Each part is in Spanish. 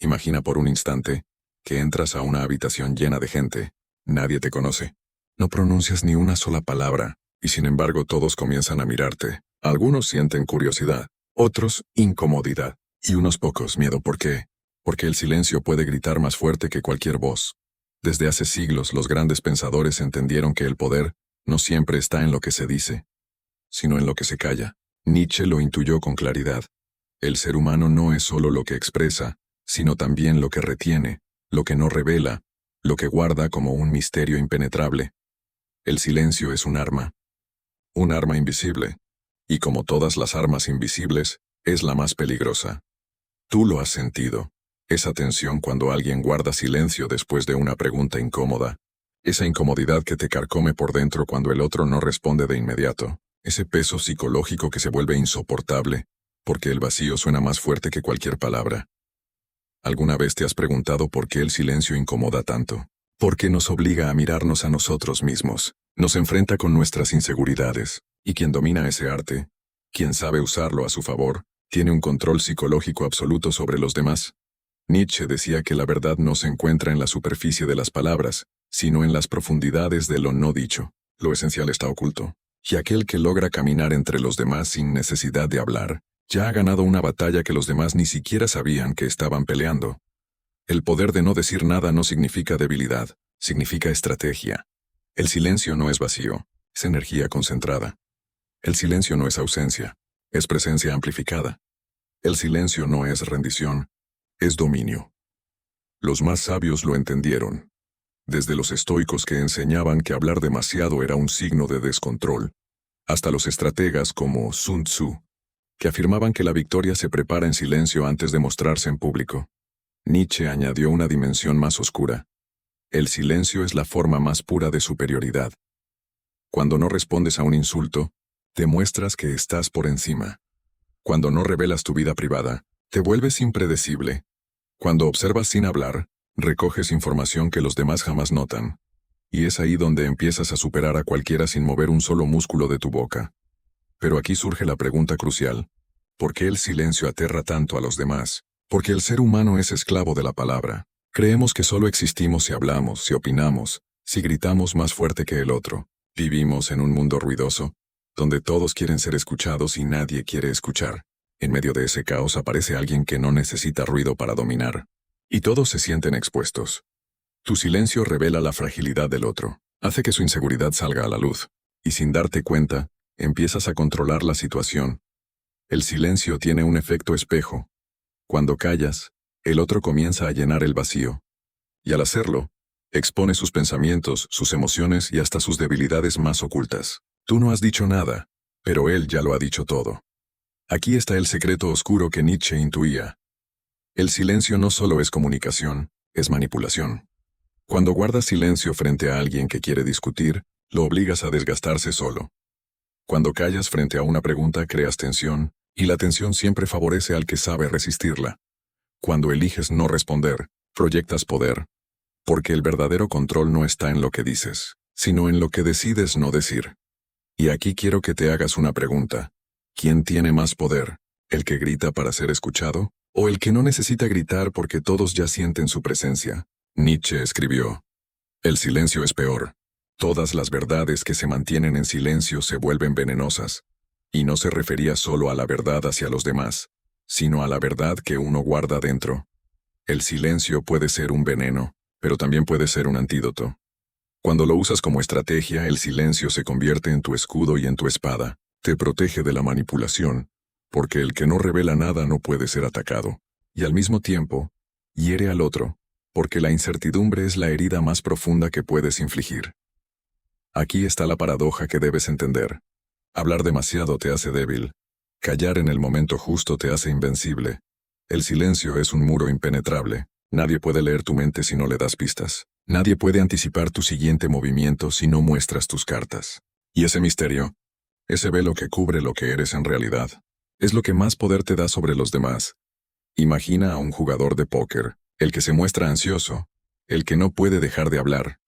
Imagina por un instante que entras a una habitación llena de gente. Nadie te conoce. No pronuncias ni una sola palabra, y sin embargo todos comienzan a mirarte. Algunos sienten curiosidad, otros incomodidad, y unos pocos miedo. ¿Por qué? Porque el silencio puede gritar más fuerte que cualquier voz. Desde hace siglos los grandes pensadores entendieron que el poder no siempre está en lo que se dice, sino en lo que se calla. Nietzsche lo intuyó con claridad. El ser humano no es solo lo que expresa, sino también lo que retiene, lo que no revela, lo que guarda como un misterio impenetrable. El silencio es un arma invisible, y como todas las armas invisibles, es la más peligrosa. Tú lo has sentido. Esa tensión cuando alguien guarda silencio después de una pregunta incómoda. Esa incomodidad que te carcome por dentro cuando el otro no responde de inmediato. Ese peso psicológico que se vuelve insoportable, porque el vacío suena más fuerte que cualquier palabra. ¿Alguna vez te has preguntado por qué el silencio incomoda tanto? Porque nos obliga a mirarnos a nosotros mismos, nos enfrenta con nuestras inseguridades, y quien domina ese arte, quien sabe usarlo a su favor, tiene un control psicológico absoluto sobre los demás. Nietzsche decía que la verdad no se encuentra en la superficie de las palabras, sino en las profundidades de lo no dicho. Lo esencial está oculto. Y aquel que logra caminar entre los demás sin necesidad de hablar, ya ha ganado una batalla que los demás ni siquiera sabían que estaban peleando. El poder de no decir nada no significa debilidad, significa estrategia. El silencio no es vacío, es energía concentrada. El silencio no es ausencia, es presencia amplificada. El silencio no es rendición, es dominio. Los más sabios lo entendieron. Desde los estoicos que enseñaban que hablar demasiado era un signo de descontrol, hasta los estrategas como Sun Tzu, que afirmaban que la victoria se prepara en silencio antes de mostrarse en público. Nietzsche añadió una dimensión más oscura. El silencio es la forma más pura de superioridad. Cuando no respondes a un insulto, demuestras que estás por encima. Cuando no revelas tu vida privada, te vuelves impredecible. Cuando observas sin hablar, recoges información que los demás jamás notan. Y es ahí donde empiezas a superar a cualquiera sin mover un solo músculo de tu boca. Pero aquí surge la pregunta crucial. ¿Por qué el silencio aterra tanto a los demás? Porque el ser humano es esclavo de la palabra. Creemos que solo existimos si hablamos, si opinamos, si gritamos más fuerte que el otro. Vivimos en un mundo ruidoso, donde todos quieren ser escuchados y nadie quiere escuchar. En medio de ese caos aparece alguien que no necesita ruido para dominar. Y todos se sienten expuestos. Tu silencio revela la fragilidad del otro, hace que su inseguridad salga a la luz, y sin darte cuenta, empiezas a controlar la situación. El silencio tiene un efecto espejo. Cuando callas, el otro comienza a llenar el vacío. Y al hacerlo, expone sus pensamientos, sus emociones y hasta sus debilidades más ocultas. Tú no has dicho nada, pero él ya lo ha dicho todo. Aquí está el secreto oscuro que Nietzsche intuía. El silencio no solo es comunicación, es manipulación. Cuando guardas silencio frente a alguien que quiere discutir, lo obligas a desgastarse solo. Cuando callas frente a una pregunta, creas tensión, y la tensión siempre favorece al que sabe resistirla. Cuando eliges no responder, proyectas poder, porque el verdadero control no está en lo que dices, sino en lo que decides no decir. Y aquí quiero que te hagas una pregunta. ¿Quién tiene más poder? ¿El que grita para ser escuchado? ¿O el que no necesita gritar porque todos ya sienten su presencia? Nietzsche escribió: el silencio es peor. Todas las verdades que se mantienen en silencio se vuelven venenosas. Y no se refería solo a la verdad hacia los demás, sino a la verdad que uno guarda dentro. El silencio puede ser un veneno, pero también puede ser un antídoto. Cuando lo usas como estrategia, el silencio se convierte en tu escudo y en tu espada. Te protege de la manipulación, porque el que no revela nada no puede ser atacado. Y al mismo tiempo, hiere al otro, porque la incertidumbre es la herida más profunda que puedes infligir. Aquí está la paradoja que debes entender. Hablar demasiado te hace débil. Callar en el momento justo te hace invencible. El silencio es un muro impenetrable. Nadie puede leer tu mente si no le das pistas. Nadie puede anticipar tu siguiente movimiento si no muestras tus cartas. Y ese misterio, ese velo que cubre lo que eres en realidad, es lo que más poder te da sobre los demás. Imagina a un jugador de póker, el que se muestra ansioso, el que no puede dejar de hablar,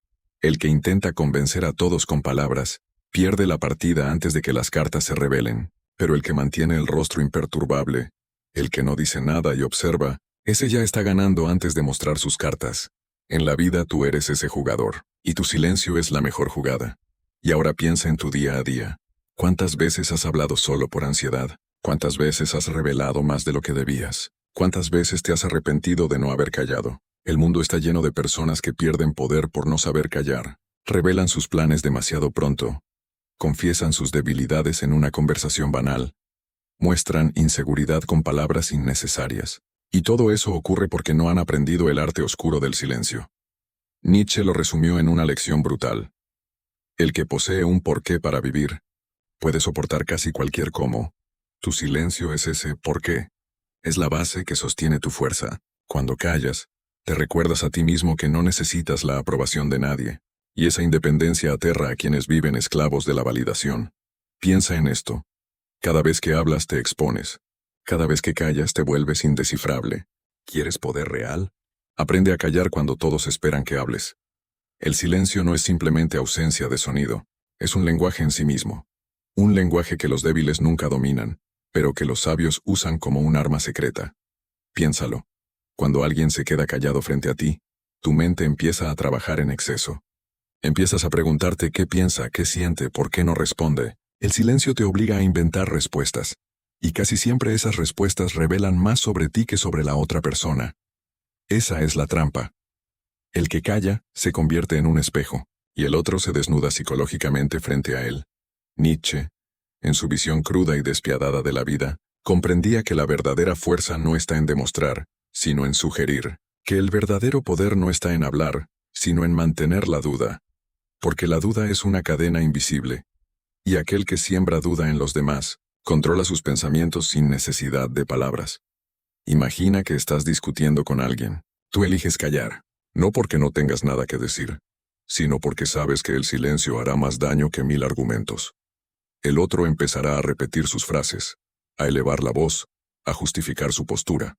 el que intenta convencer a todos con palabras, pierde la partida antes de que las cartas se revelen, pero el que mantiene el rostro imperturbable, el que no dice nada y observa, Ese ya está ganando antes de mostrar sus cartas. En la vida tú eres ese jugador, y tu silencio es la mejor jugada. Y ahora piensa en tu día a día. ¿Cuántas veces has hablado solo por ansiedad? ¿Cuántas veces has revelado más de lo que debías? ¿Cuántas veces te has arrepentido de no haber callado? El mundo está lleno de personas que pierden poder por no saber callar. Revelan sus planes demasiado pronto. Confiesan sus debilidades en una conversación banal. Muestran inseguridad con palabras innecesarias. Y todo eso ocurre porque no han aprendido el arte oscuro del silencio. Nietzsche lo resumió en una lección brutal. El que posee un porqué para vivir puede soportar casi cualquier cómo. Tu silencio es ese porqué. Es la base que sostiene tu fuerza. Cuando callas, te recuerdas a ti mismo que no necesitas la aprobación de nadie. Y esa independencia aterra a quienes viven esclavos de la validación. Piensa en esto. Cada vez que hablas te expones. Cada vez que callas te vuelves indescifrable. ¿Quieres poder real? Aprende a callar cuando todos esperan que hables. El silencio no es simplemente ausencia de sonido. Es un lenguaje en sí mismo. Un lenguaje que los débiles nunca dominan, pero que los sabios usan como un arma secreta. Piénsalo. Cuando alguien se queda callado frente a ti, tu mente empieza a trabajar en exceso. Empiezas a preguntarte qué piensa, qué siente, por qué no responde. El silencio te obliga a inventar respuestas. Y casi siempre esas respuestas revelan más sobre ti que sobre la otra persona. Esa es la trampa. El que calla se convierte en un espejo, y el otro se desnuda psicológicamente frente a él. Nietzsche, en su visión cruda y despiadada de la vida, comprendía que la verdadera fuerza no está en demostrar, sino en sugerir, que el verdadero poder no está en hablar, sino en mantener la duda. Porque la duda es una cadena invisible, y aquel que siembra duda en los demás, controla sus pensamientos sin necesidad de palabras. Imagina que estás discutiendo con alguien. Tú eliges callar, no porque no tengas nada que decir, sino porque sabes que el silencio hará más daño que 1000 argumentos. El otro empezará a repetir sus frases, a elevar la voz, a justificar su postura,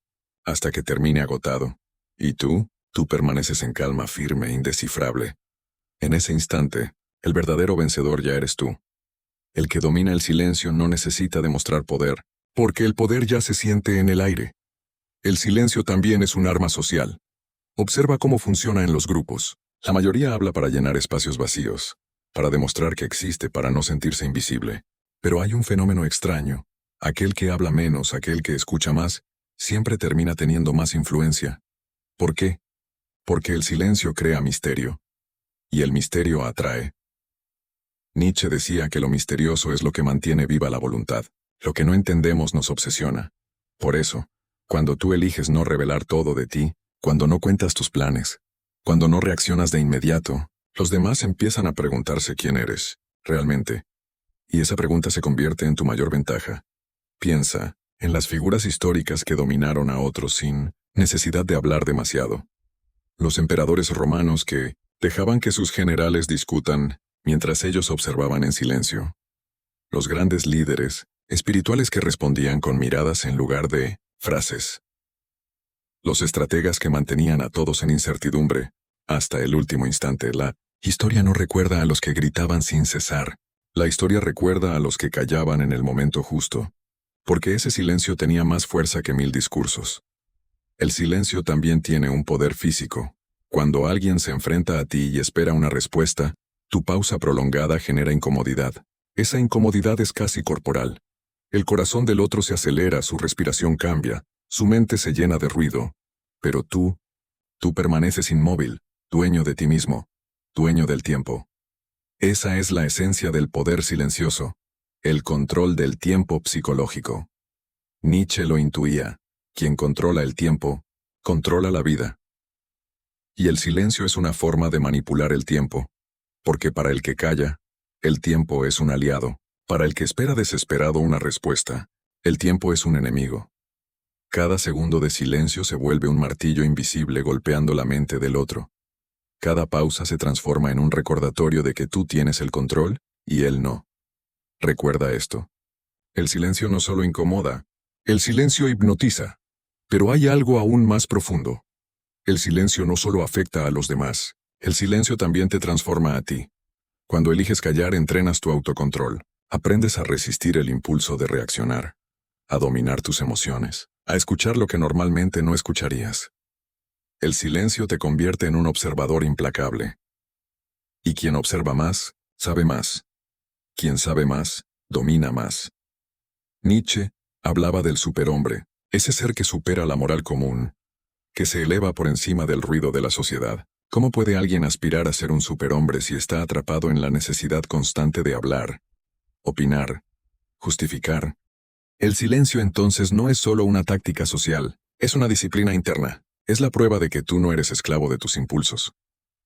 hasta que termine agotado. Y tú permaneces en calma firme, indescifrable. En ese instante, el verdadero vencedor ya eres tú. El que domina el silencio no necesita demostrar poder, porque el poder ya se siente en el aire. El silencio también es un arma social. Observa cómo funciona en los grupos. La mayoría habla para llenar espacios vacíos, para demostrar que existe, para no sentirse invisible. Pero hay un fenómeno extraño. Aquel que habla menos, aquel que escucha más, siempre termina teniendo más influencia. ¿Por qué? Porque el silencio crea misterio. Y el misterio atrae. Nietzsche decía que lo misterioso es lo que mantiene viva la voluntad. Lo que no entendemos nos obsesiona. Por eso, cuando tú eliges no revelar todo de ti, cuando no cuentas tus planes, cuando no reaccionas de inmediato, los demás empiezan a preguntarse quién eres, realmente. Y esa pregunta se convierte en tu mayor ventaja. Piensa en las figuras históricas que dominaron a otros sin necesidad de hablar demasiado. Los emperadores romanos que dejaban que sus generales discutan mientras ellos observaban en silencio. Los grandes líderes espirituales que respondían con miradas en lugar de frases. Los estrategas que mantenían a todos en incertidumbre, hasta el último instante. La historia no recuerda a los que gritaban sin cesar. La historia recuerda a los que callaban en el momento justo, porque ese silencio tenía más fuerza que 1000 discursos. El silencio también tiene un poder físico. Cuando alguien se enfrenta a ti y espera una respuesta, tu pausa prolongada genera incomodidad. Esa incomodidad es casi corporal. El corazón del otro se acelera, su respiración cambia, su mente se llena de ruido. Pero tú permaneces inmóvil, dueño de ti mismo, dueño del tiempo. Esa es la esencia del poder silencioso, el control del tiempo psicológico. Nietzsche lo intuía. Quien controla el tiempo, controla la vida. Y el silencio es una forma de manipular el tiempo, porque para el que calla, el tiempo es un aliado. Para el que espera desesperado una respuesta, el tiempo es un enemigo. Cada segundo de silencio se vuelve un martillo invisible golpeando la mente del otro. Cada pausa se transforma en un recordatorio de que tú tienes el control y él no. Recuerda esto. El silencio no solo incomoda, el silencio hipnotiza. Pero hay algo aún más profundo. El silencio no solo afecta a los demás, el silencio también te transforma a ti. Cuando eliges callar, entrenas tu autocontrol. Aprendes a resistir el impulso de reaccionar, a dominar tus emociones, a escuchar lo que normalmente no escucharías. El silencio te convierte en un observador implacable. Y quien observa más, sabe más. Quien sabe más, domina más. Nietzsche hablaba del superhombre, ese ser que supera la moral común, que se eleva por encima del ruido de la sociedad. ¿Cómo puede alguien aspirar a ser un superhombre si está atrapado en la necesidad constante de hablar, opinar, justificar? El silencio entonces no es solo una táctica social, es una disciplina interna. Es la prueba de que tú no eres esclavo de tus impulsos.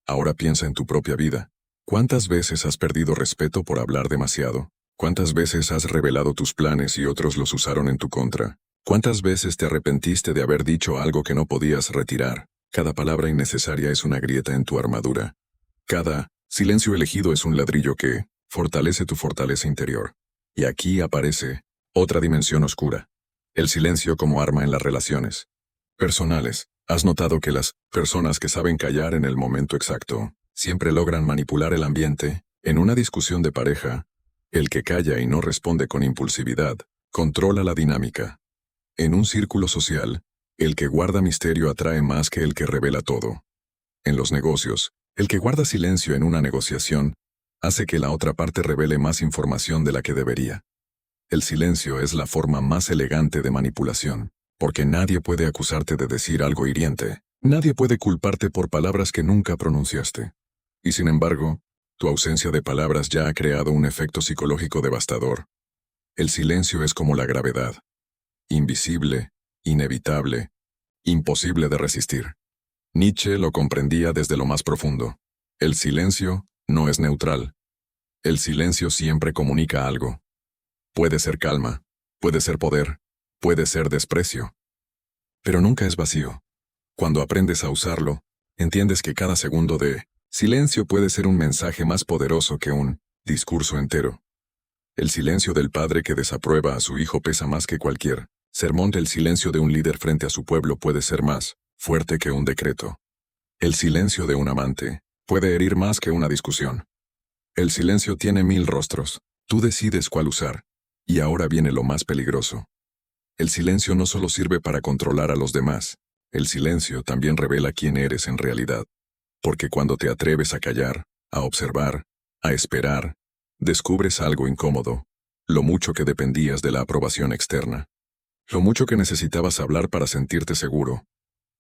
Ahora piensa en tu propia vida. ¿Cuántas veces has perdido respeto por hablar demasiado? ¿Cuántas veces has revelado tus planes y otros los usaron en tu contra? ¿Cuántas veces te arrepentiste de haber dicho algo que no podías retirar? Cada palabra innecesaria es una grieta en tu armadura. Cada silencio elegido es un ladrillo que fortalece tu fortaleza interior. Y aquí aparece otra dimensión oscura. El silencio como arma en las relaciones personales. ¿Has notado que las personas que saben callar en el momento exacto siempre logran manipular el ambiente? En una discusión de pareja, el que calla y no responde con impulsividad controla la dinámica. En un círculo social, el que guarda misterio atrae más que el que revela todo. En los negocios, el que guarda silencio en una negociación hace que la otra parte revele más información de la que debería. El silencio es la forma más elegante de manipulación, porque nadie puede acusarte de decir algo hiriente. Nadie puede culparte por palabras que nunca pronunciaste. Y sin embargo, tu ausencia de palabras ya ha creado un efecto psicológico devastador. El silencio es como la gravedad. Invisible, inevitable, imposible de resistir. Nietzsche lo comprendía desde lo más profundo. El silencio no es neutral. El silencio siempre comunica algo. Puede ser calma, puede ser poder, puede ser desprecio. Pero nunca es vacío. Cuando aprendes a usarlo, entiendes que cada segundo de silencio puede ser un mensaje más poderoso que un discurso entero. El silencio del padre que desaprueba a su hijo pesa más que cualquier sermón. El silencio de un líder frente a su pueblo puede ser más fuerte que un decreto. El silencio de un amante puede herir más que una discusión. El silencio tiene 1000 rostros. Tú decides cuál usar. Y ahora viene lo más peligroso. El silencio no solo sirve para controlar a los demás. El silencio también revela quién eres en realidad. Porque cuando te atreves a callar, a observar, a esperar, descubres algo incómodo. Lo mucho que dependías de la aprobación externa. Lo mucho que necesitabas hablar para sentirte seguro.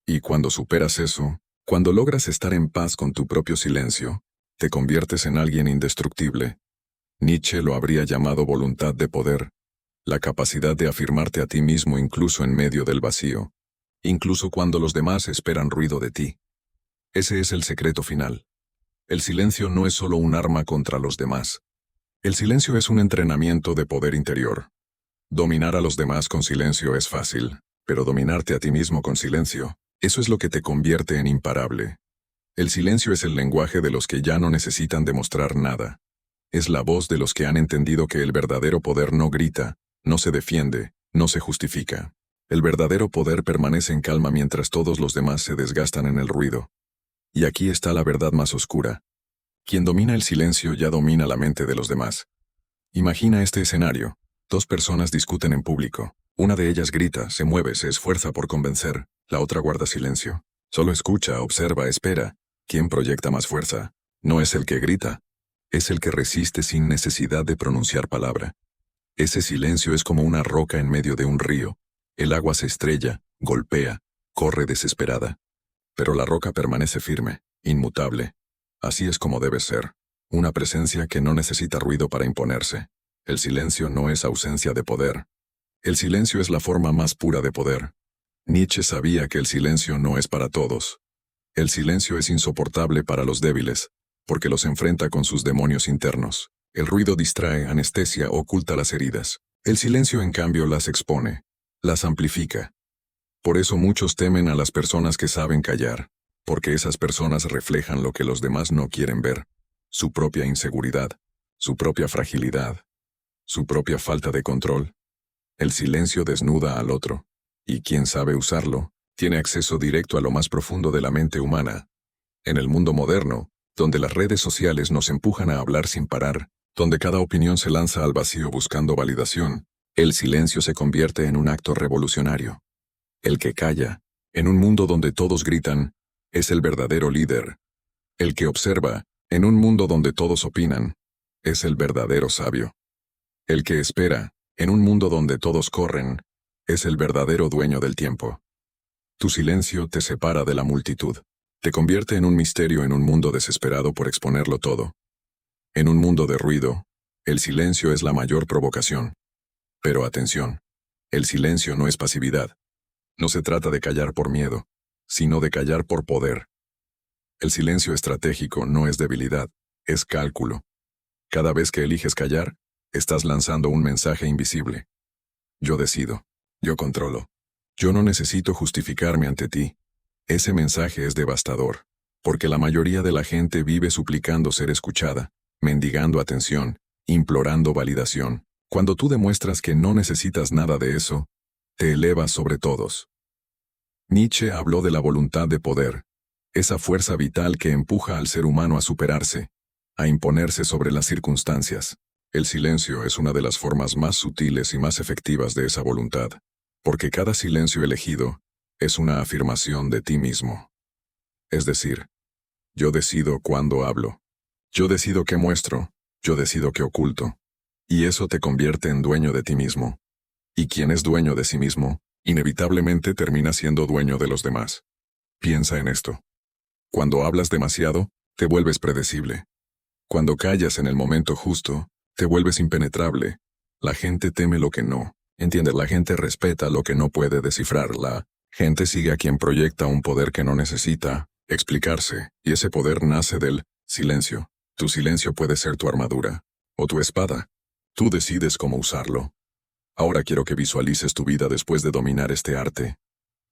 Y cuando superas eso, cuando logras estar en paz con tu propio silencio, te conviertes en alguien indestructible. Nietzsche lo habría llamado voluntad de poder, la capacidad de afirmarte a ti mismo incluso en medio del vacío, incluso cuando los demás esperan ruido de ti. Ese es el secreto final. El silencio no es solo un arma contra los demás. El silencio es un entrenamiento de poder interior. Dominar a los demás con silencio es fácil, pero dominarte a ti mismo con silencio, eso es lo que te convierte en imparable. El silencio es el lenguaje de los que ya no necesitan demostrar nada. Es la voz de los que han entendido que el verdadero poder no grita, no se defiende, no se justifica. El verdadero poder permanece en calma mientras todos los demás se desgastan en el ruido. Y aquí está la verdad más oscura. Quien domina el silencio ya domina la mente de los demás. Imagina este escenario. 2 personas discuten en público. Una de ellas grita, se mueve, se esfuerza por convencer. La otra guarda silencio. Solo escucha, observa, espera. ¿Quién proyecta más fuerza? No es el que grita. Es el que resiste sin necesidad de pronunciar palabra. Ese silencio es como una roca en medio de un río. El agua se estrella, golpea, corre desesperada. Pero la roca permanece firme, inmutable. Así es como debe ser. Una presencia que no necesita ruido para imponerse. El silencio no es ausencia de poder. El silencio es la forma más pura de poder. Nietzsche sabía que el silencio no es para todos. El silencio es insoportable para los débiles, porque los enfrenta con sus demonios internos. El ruido distrae, anestesia, oculta las heridas. El silencio, en cambio, las expone, las amplifica. Por eso muchos temen a las personas que saben callar, porque esas personas reflejan lo que los demás no quieren ver, su propia inseguridad, su propia fragilidad, su propia falta de control. El silencio desnuda al otro, y quien sabe usarlo, tiene acceso directo a lo más profundo de la mente humana. En el mundo moderno, donde las redes sociales nos empujan a hablar sin parar, donde cada opinión se lanza al vacío buscando validación, el silencio se convierte en un acto revolucionario. El que calla, en un mundo donde todos gritan, es el verdadero líder. El que observa, en un mundo donde todos opinan, es el verdadero sabio. El que espera, en un mundo donde todos corren, es el verdadero dueño del tiempo. Tu silencio te separa de la multitud. Te convierte en un misterio en un mundo desesperado por exponerlo todo. En un mundo de ruido, el silencio es la mayor provocación. Pero atención, el silencio no es pasividad. No se trata de callar por miedo, sino de callar por poder. El silencio estratégico no es debilidad, es cálculo. Cada vez que eliges callar, estás lanzando un mensaje invisible. Yo decido, yo controlo. Yo no necesito justificarme ante ti. Ese mensaje es devastador, porque la mayoría de la gente vive suplicando ser escuchada, mendigando atención, implorando validación. Cuando tú demuestras que no necesitas nada de eso, te elevas sobre todos. Nietzsche habló de la voluntad de poder, esa fuerza vital que empuja al ser humano a superarse, a imponerse sobre las circunstancias. El silencio es una de las formas más sutiles y más efectivas de esa voluntad, porque cada silencio elegido es una afirmación de ti mismo. Es decir, yo decido cuándo hablo, yo decido qué muestro, yo decido qué oculto, y eso te convierte en dueño de ti mismo. Y quien es dueño de sí mismo, inevitablemente termina siendo dueño de los demás. Piensa en esto. Cuando hablas demasiado, te vuelves predecible. Cuando callas en el momento justo, te vuelves impenetrable. La gente teme lo que no. Entiende, la gente respeta lo que no puede descifrar. La gente sigue a quien proyecta un poder que no necesita explicarse, y ese poder nace del silencio. Tu silencio puede ser tu armadura, o tu espada. Tú decides cómo usarlo. Ahora quiero que visualices tu vida después de dominar este arte.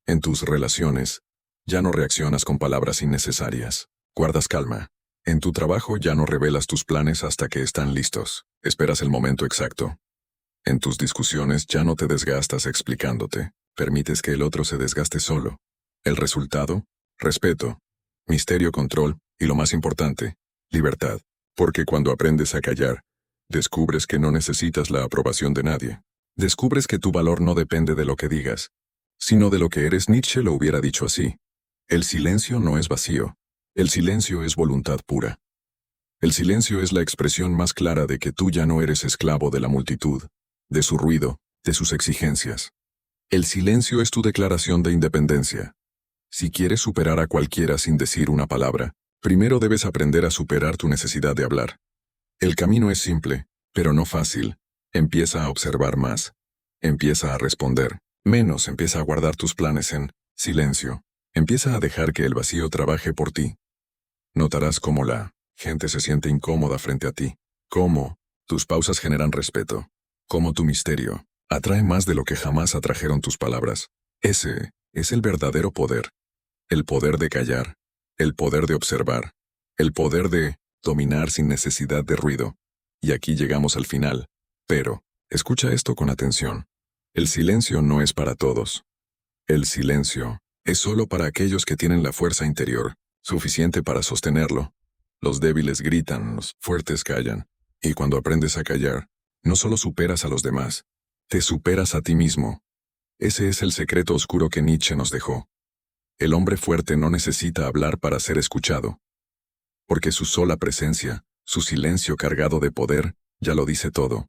En tus relaciones, ya no reaccionas con palabras innecesarias. Guardas calma. En tu trabajo ya no revelas tus planes hasta que están listos. Esperas el momento exacto. En tus discusiones ya no te desgastas explicándote. Permites que el otro se desgaste solo. El resultado, respeto, misterio, control, y lo más importante, libertad. Porque cuando aprendes a callar, descubres que no necesitas la aprobación de nadie. Descubres que tu valor no depende de lo que digas, sino de lo que eres. Nietzsche lo hubiera dicho así. El silencio no es vacío. El silencio es voluntad pura. El silencio es la expresión más clara de que tú ya no eres esclavo de la multitud, de su ruido, de sus exigencias. El silencio es tu declaración de independencia. Si quieres superar a cualquiera sin decir una palabra, primero debes aprender a superar tu necesidad de hablar. El camino es simple, pero no fácil. Empieza a observar más. Empieza a responder menos. Empieza a guardar tus planes en silencio. Empieza a dejar que el vacío trabaje por ti. Notarás cómo la gente se siente incómoda frente a ti. Cómo tus pausas generan respeto. Cómo tu misterio atrae más de lo que jamás atrajeron tus palabras. Ese es el verdadero poder. El poder de callar. El poder de observar. El poder de dominar sin necesidad de ruido. Y aquí llegamos al final. Pero, escucha esto con atención. El silencio no es para todos. El silencio es solo para aquellos que tienen la fuerza interior suficiente para sostenerlo. Los débiles gritan, los fuertes callan. Y cuando aprendes a callar, no solo superas a los demás, te superas a ti mismo. Ese es el secreto oscuro que Nietzsche nos dejó. El hombre fuerte no necesita hablar para ser escuchado. Porque su sola presencia, su silencio cargado de poder, ya lo dice todo.